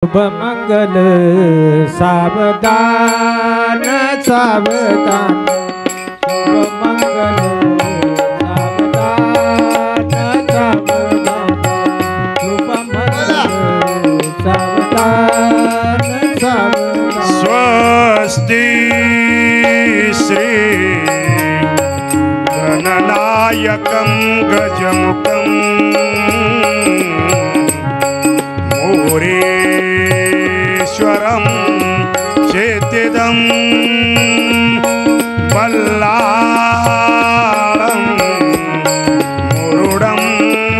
शुभ मंगल सावधान सावधान शुभ मंगल सावधान सावधान शुभ मंगल सावधान सावधान स्वस्ति श्री गणनायकं गजमुखं मोरेश्वरं चेतिदं बल्लाळं मुरुडं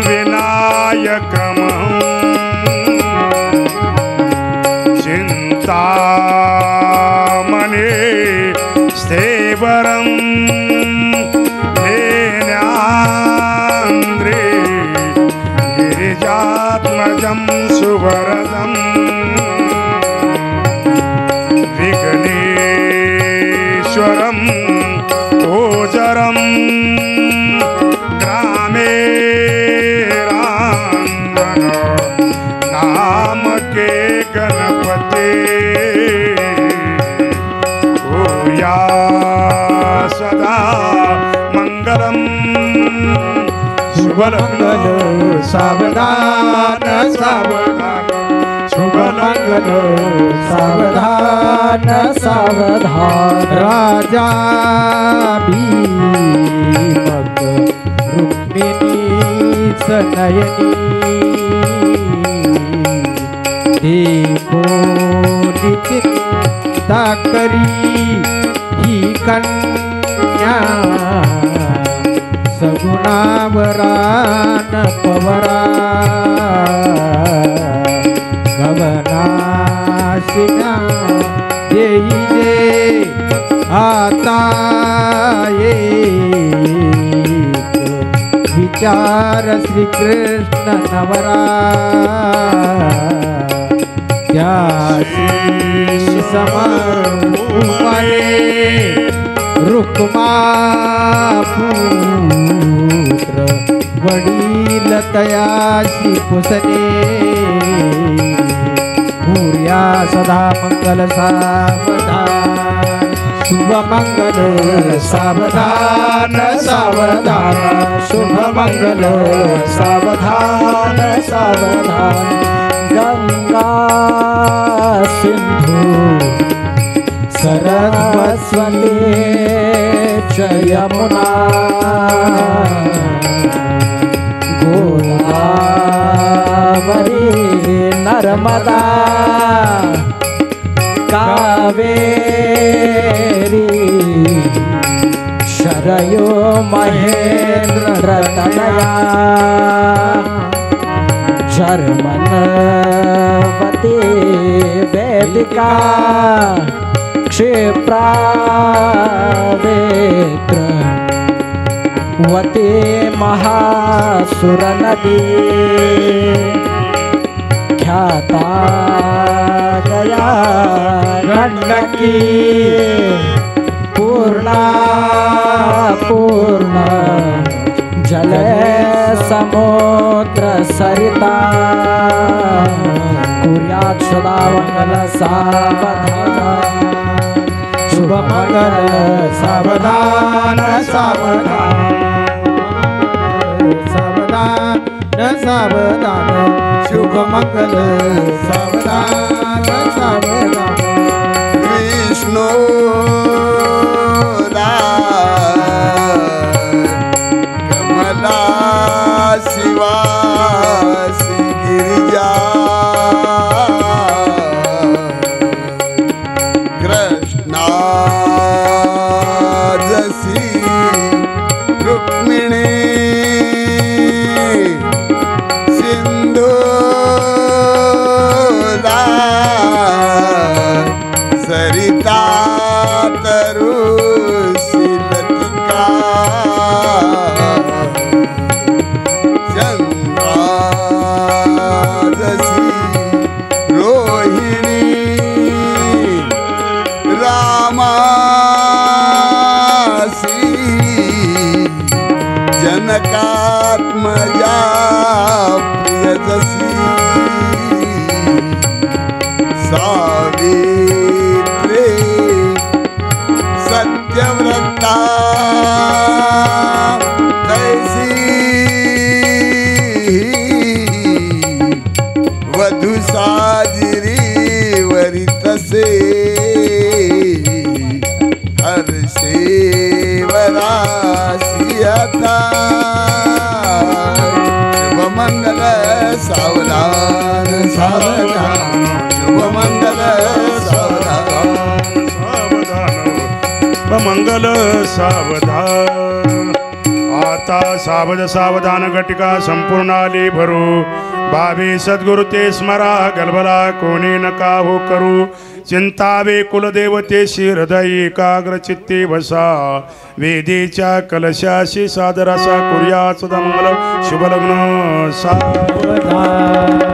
विनायकमहं चिन्तामणे स्थेवरं नेन्यान्द्रे गिरिजात्मजं सुवरदं विघ्नेश्वरं गोचरं ग्रामे रांदन नाम के गणपते भूया सदा मंगलम शुभ मंगल सावधान सावधान शुभ मंगल सावधान सावधान राजा भीमक रुक्मिणी सनयनी देखो चिंता करी ही कन्या सगुणावरान पवरा गवनाशिना येई जे आता एक विचार श्री कृष्ण नवरा त्यासी समर्पणे रुक्मा पुत्र वडील तयाशी पुसने भूर्या सदा मंगल सावधान शुभ मंगल सावधान सावधान शुभ मंगल सावधान सावधान गंगा सिंधु सरस्वती च यमुना गोदावरी नर्मदा कावेरी शरयो महेंद्र तनया जर्मनवती वेदिका क्षेत्रावेत्र वते महासुर नदी ख्याता गया गंडकी पूर्णा पूर्ण जल समुद्र सरिता कुर्यात् सदा मंगल सावधान शुभ मंगल सावधान सावधान सावधान सावधान शुभ मंगल सावधान सावधान विष्णु कमला शिवा गिरिजा कृष्णा जसी रुक्मिणी सिंधू जिरीवरी तसे हर्षेवरासी आता शुभमंगल सावधान सावधान शुभमंगल सावधान मंगल सावधान आता सावधान घटिका संपूर्ण आली भरू भावी सद्गुरु ते स्मरा गलबला कोणी नका हो करू चिंतावे कुलदेवतेशी हृदय एकाग्र चित्ते बसा वेदीच्या कलशाशी सादर असा करूया सदा मंगल शुभलग्न सावधान